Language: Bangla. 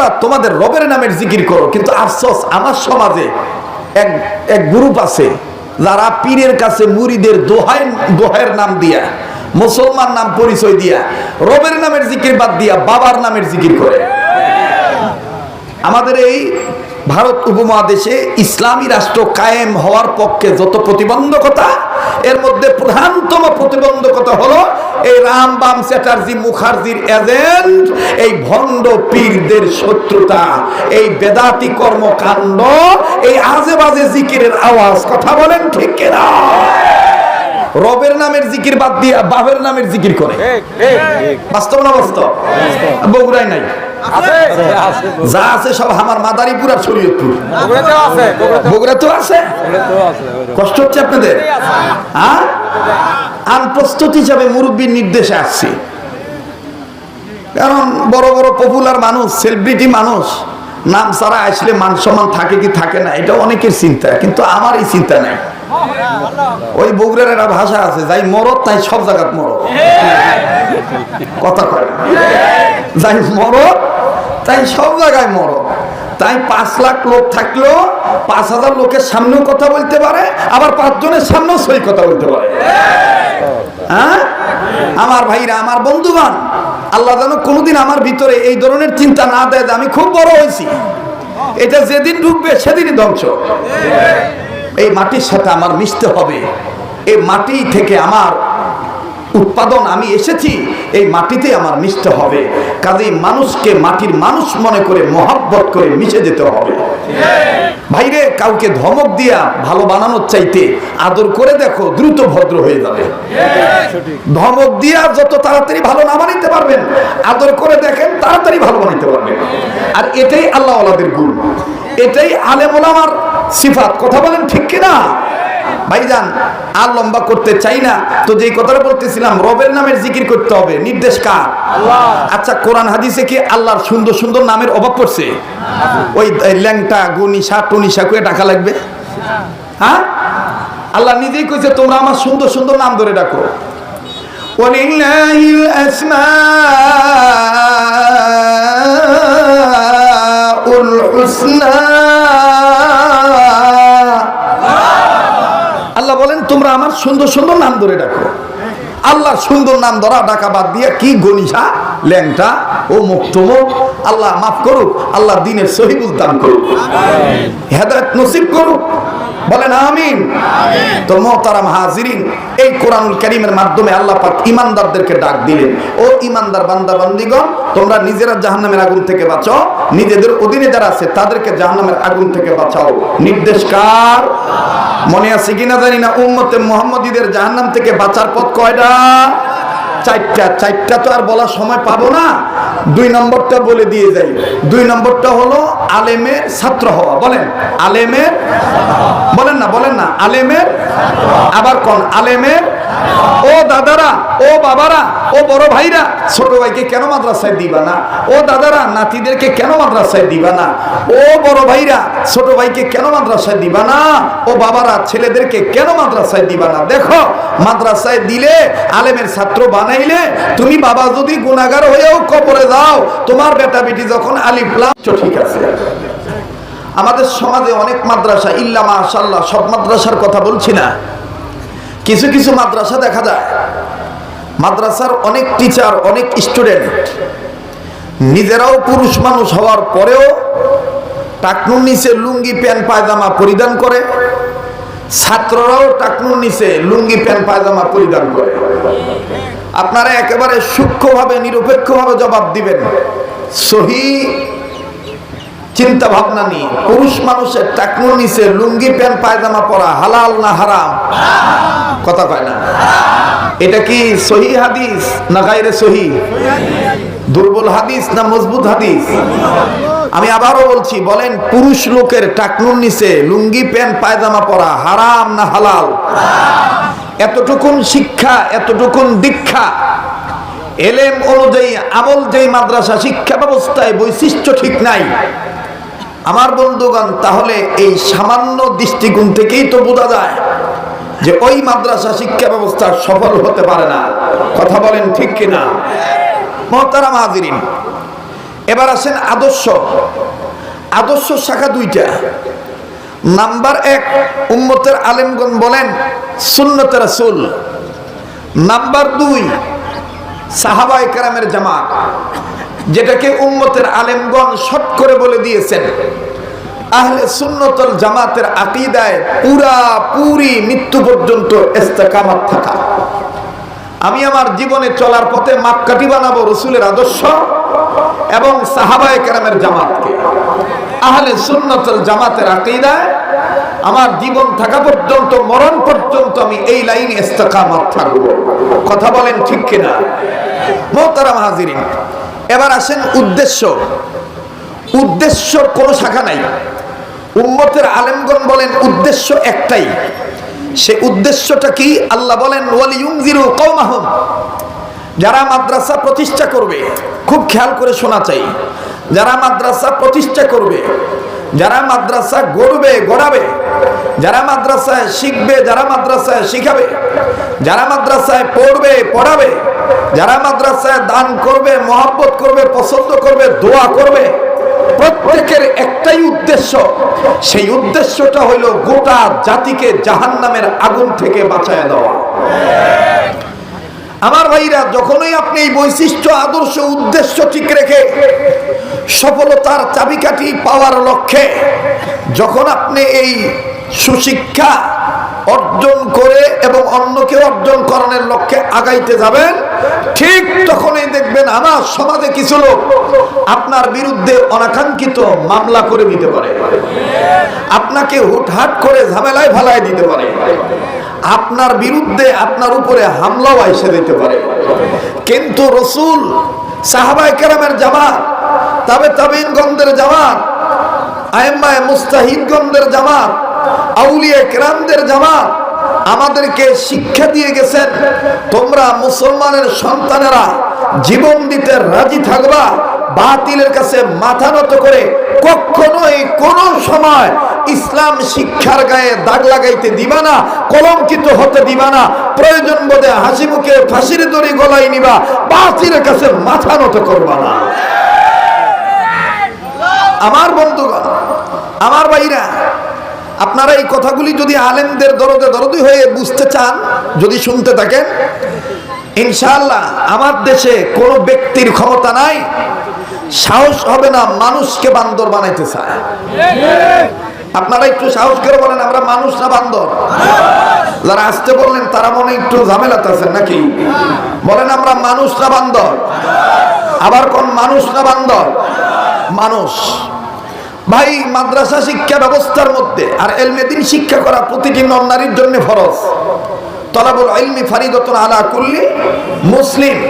তোমরা তোমাদের রবের নামের জিকির করো। কিন্তু আফসোস, আমার সমাজে এক গ্রুপ আছে যারা পীরের কাছে মুরিদের দোহাইয়ের নাম দিয়া, মুসলমান নাম পরিচয় দিয়া, রবের নামের জিকির বাদ দিয়া বাবার নামের জিকির করে। আমাদের এই ভারত উপমহাদেশে ইসলামী রাষ্ট্র কায়েম হওয়ার পক্ষে যত প্রতিবন্ধকতা, এর মধ্যে প্রধানতম প্রতিবন্ধকতা হলো এই রামবাম চ্যাটার্জি মুখার্জির এজেন্ট, এই ভণ্ড পীরদের শত্রুতা, এই বেদাতি কর্মকাণ্ড, এই আজে বাজে জিকিরের আওয়াজ। কথা বলেন ঠিক কিনা? রবের নামের জিকির বাদ দিয়া বাবের নামের জিকির করে। বাস্তব না বাস্তব? বগুড়ায় নাই, যা আছে সব আমার মাদারীপুর আর শরীয়তপুর। বগুড়াতেও আছে। কষ্ট হচ্ছে আপনাদের? হ্যাঁ, আনপ্রস্তুত হিসাবে মুরব্বীর নির্দেশে আসছি। কারণ বড় বড় পপুলার মানুষ, সেলিব্রিটি মানুষ, নাম ছাড়া আসলে মান সম্মান থাকে কি থাকে না, এটা অনেকের চিন্তা, কিন্তু আমার এই চিন্তা নাই। ওই বগুড়ার একটা ভাষা আছে, যাই মরদ তাই সব জায়গাত মরদ। কথা কয়, যাই মরদ তাই সব জায়গায় মরদ। তাই 5 লাখ লোক থাকলেও 5,000 লোকের সামনেও কথা বলতে পারে, আবার 5 জনের সামনেও সই কথা বলতে পারে। হ্যাঁ, আমার ভাইরা, আমার বন্ধুগণ, আল্লাহ যেন কোনোদিন আমার ভিতরে এই ধরনের চিন্তা না দেয় যে আমি খুব বড় হয়েছি। এটা যেদিন ঢুকবে সেদিনই ধ্বংস। এই মাটির সাথে আমার মিশতে হবে, এই মাটি থেকে আমার উৎপাদন, আমি এসেছি এই মাটিতে আমার মিশতে হবে। কাজেই মানুষকে মাটির মানুষ মনে করে মহব্বত করে মিশে যেতে হবে। ভাইরে, কাউকে ধমক দিয়া ভালো বানানোর চাইতে আদর করে দেখো, দ্রুত ভদ্র হয়ে যাবে। ধমক দিয়া যত তাড়াতাড়ি ভালো না বানাইতে পারবেন, আদর করে দেখেন তাড়াতাড়ি ভালো বানাইতে পারবেন। আর এটাই আল্লাহ ওয়ালাদের গুণ, এটাই আলেম ওলামার সিফাত। কথা বলেন ঠিক কিনা? ভাইজান, আর লম্বা করতে চাই না, তো যেই কথাটা বলতেছিলাম, রবের নামের জিকির করতে হবে। নির্দেশ কার? আল্লাহ। আচ্ছা, কোরআন হাদিসে কি আল্লাহর সুন্দর সুন্দর নামের অভাব পড়ছে? ওই ল্যাংটা, গনিশা, টনিশা কয়ে ডাকা লাগবে? হ্যাঁ, আল্লাহ নিজেই কইছে তোমরা আমার সুন্দর সুন্দর নাম ধরে ডাকো। ওয়ালিল্লাহিল আসমাউল হুসনা। আল্লাহ বলেন তোমরা আমার সুন্দর সুন্দর নাম ধরে ডাকো। আল্লাহ সুন্দর নাম ধরা ডাকা বাদ দিয়ে কি গনিশা, ল্যাংটা ও মুক্তমুখ। আল্লাহ মাফ করুক, আল্লাহ দিনের সহিবুল দান করুক, হেদায়েত নসিব করুক। বলেন আমিন। তো মুহতারাম হাজিরিন, এই কোরআনুল কারীমের মাধ্যমে আল্লাহ পাক ঈমানদারদেরকে ডাক দিলেন, ও ঈমানদার বান্দা বান্দীগণ, তোমরা নিজেরা জাহান্নামের আগুন থেকে বাঁচাও, নিজেদের অধীনে যারা আছে তাদেরকে জাহান্নামের আগুন থেকে বাঁচাও। নির্দেশ কার? মনে আছে কিনা জানি না, উম্মতে মুহাম্মদীদের জাহান্নাম থেকে বাঁচার পথ কয়টা? 4টা। 4টা তো আর বলার সময় পাবো না, 2 নম্বরটা বলে দিয়ে যাই। 2 নম্বরটা হলো আলেমের ছাত্র হওয়া। বলেন আলেমের, বলেন না আলেমের, আবার কোন আলেমের? ও দাদারা, ও বাবারা, ও বড় ভাইরা, ছোট ভাইকে কেন মাদ্রাসায় দিবা না? ও দাদারা, নাতিদেরকে কেন মাদ্রাসায় দিবা না? ও বড় ভাইরা, ছোট ভাইকে কেন মাদ্রাসায় দিবা না? ও বাবারা, ছেলেদেরকে কেন মাদ্রাসায় দিবা না? দেখো, মাদ্রাসায় দিলে, আলেমের ছাত্র বানাইলে, তুমি বাবা যদি গুনাহগার হয়েও কবরে যাও, তোমার বেটা বেটি যখন আলিফ লাম। ঠিক আছে, আমাদের সমাজে অনেক মাদ্রাসা, ইল্লা মাশাআল্লাহ, সব মাদ্রাসার কথা বলছি না, কিছু কিছু মাদ্রাসা দেখা যায়, মাদ্রাসার অনেক টিচার, অনেক স্টুডেন্ট নিজেরাও পুরুষ মানুষ হওয়ার পরেও টাকনুর নিচে লুঙ্গি প্যান্ট পায়জামা পরিধান করে, ছাত্ররাও টাকনুর নিচে লুঙ্গি প্যান্ট পায়জামা পরিধান করে। আপনারা একেবারে সূক্ষ্মভাবে, নিরপেক্ষভাবে জবাব দিবেন, সহি চিন্তা ভাবনা নিয়ে, পুরুষ মানুষের টাকনুর নিচে লুঙ্গি প্যান্ট পায়জামা পরা হালাল না হারাম? কথা কয় না। এটা কি সহি হাদিস না গায়রে সহি? দুর্বল হাদিস না মজবুত হাদিস? আমি আবারও বলছি, বলেন পুরুষ লোকের টাকনুর নিচে লুঙ্গি প্যান্ট পায়জামা পরা হারাম না হালাল? এতটুকুন শিক্ষা, এতটুকুন দীক্ষা, এলেম অনুযায়ী আমল, যেই মাদ্রাসা শিক্ষা ব্যবস্থায় বৈশিষ্ট্য ঠিক নাই, আমার বন্ধুগণ, তাহলে এই সামান্য দৃষ্টিকোণ থেকেই তো বোঝা যায় যে ওই মাদ্রাসা শিক্ষা ব্যবস্থা সফল হতে পারে না। কথা বলেন ঠিক কিনা? মুহতারাম হাজিরিন, এবার আসেন আদর্শ। আদর্শ শাখা দুইটা। নাম্বার 1, উম্মতের আলেমগণ বলেন সুন্নতে রাসূল। নাম্বার 2, সাহাবায়ে কেরামের জামাত, যেটাকে উম্মতের আলেমগণ শর্ট করে বলে দিয়েছেন আহলে সুন্নাত ওয়াল জামাতের আকীদায় পুরি মৃত্যু পর্যন্ত ইস্তেকামত থাকা। আমি আমার জীবনে চলার পথে মাপকাঠি বানাবো রাসূলের আদর্শ এবং সাহাবায়ে কেরামের জামাতকে। আহলে সুন্নাত ওয়াল জামাতের আকীদায় আমার জীবন থাকা পর্যন্ত, মরণ পর্যন্ত আমি এই লাইনে ইস্তেকামত থাকব। কথা বলেন ঠিক কিনা? মুহতারাম হাজিরিন, এবার আসেন উদ্দেশ্য। উদ্দেশ্যর কোনো শাখা নাই। উম্মতের আলেমগণ বলেন উদ্দেশ্য একটাই। সে উদ্দেশ্যটা কি? আল্লাহ বলেন ওয়ালিয়ুনজিরু কওমাহুম। যারা মাদ্রাসা প্রতিষ্ঠা করবে, খুব খেয়াল করে শোনা চাই, যারা মাদ্রাসা প্রতিষ্ঠা করবে, যারা মাদ্রাসা গড়াবে, যারা মাদ্রাসায় শিখবে, যারা মাদ্রাসায় শিখাবে, যারা মাদ্রাসায় পড়াবে, যারা মাদ্রাসায় দান করবে, মহব্বত করবে, পছন্দ করবে, দোয়া করবে, প্রত্যেকের একটাই উদ্দেশ্য। সেই উদ্দেশ্যটা হইল গোটা জাতিকে জাহান্নামের আগুন থেকে বাঁচায় দেওয়া। আমার ভাইরা, যখনই আপনি এই বৈশিষ্ট্য, আদর্শ, উদ্দেশ্য ঠিক রেখে সফলতার চাবিকাঠি পাওয়ার লক্ষ্যে যখন আপনি এই সুশিক্ষা অর্জন করে এবং অন্যকে অর্জন করানোর লক্ষ্যে আগাইতে যাবেন, ঠিক তখনই দেখবেন আমার সমাজে কিছু লোক আপনার বিরুদ্ধে অনাকাঙ্ক্ষিত মামলা করে দিতে পারে, আপনাকে হুটহাট করে ঝামেলায় ফালায় দিতে পারে, আপনার বিরুদ্ধে আপনার উপরে হামলাও এসে দিতে পারে। কিন্তু রাসূল, সাহাবায়ে কেরামের জামাত, তাবেঈনগণদের জামাত, আইম্মায়ে মুজতাহিদগণদের জামাত, আউলিয়া কেরামদের জামাত আমাদেরকে শিক্ষা দিয়ে গেছেন, তোমরা মুসলমানের সন্তানেরা জীবন দিতে রাজি থাকবা, বাতিলের কাছে মাথা নত করে কখনোই কোনো সময় ইসলাম শিক্ষার গায়ে দাগ লাগাইতে দিবা না, কলঙ্কিত হতে দিবা না, প্রয়োজন বোধে হাসি মুখে ফাঁসির দড়ি গলায় নিবা, বাতিলের কাছে মাথা নত করবা না। আমার বন্ধুগণ, আমার ভাইরা, আপনারা এই কথাগুলি যদি আলেমদের দরদি হয়ে বুঝতে চান, যদি শুনতে থাকেন, ইনশাআল্লাহ আমার দেশে কোনো ব্যক্তির ক্ষমতা নাই, সাহস হবে না মানুষকে বান্দর বানাইতে চায়। আপনারা একটু সাহস করে বলেন আমরা মানুষ না বান্দর? যারা আসতে বললেন তারা মনে একটু ঝামেলাতে আছেন নাকি? বলেন আমরা মানুষ না বান্দর? আবার কোন মানুষ না বান্দর? মানুষ। ভাই, মাদ্রাসা শিক্ষা ব্যবস্থার মধ্যে আর ইলমে দ্বীন শিক্ষা করা প্রতিটি নর নারীর জন্য ফরজ। তলাবুল ইলমি ফারিদাতুন আলা কুল্লি মুসলিম।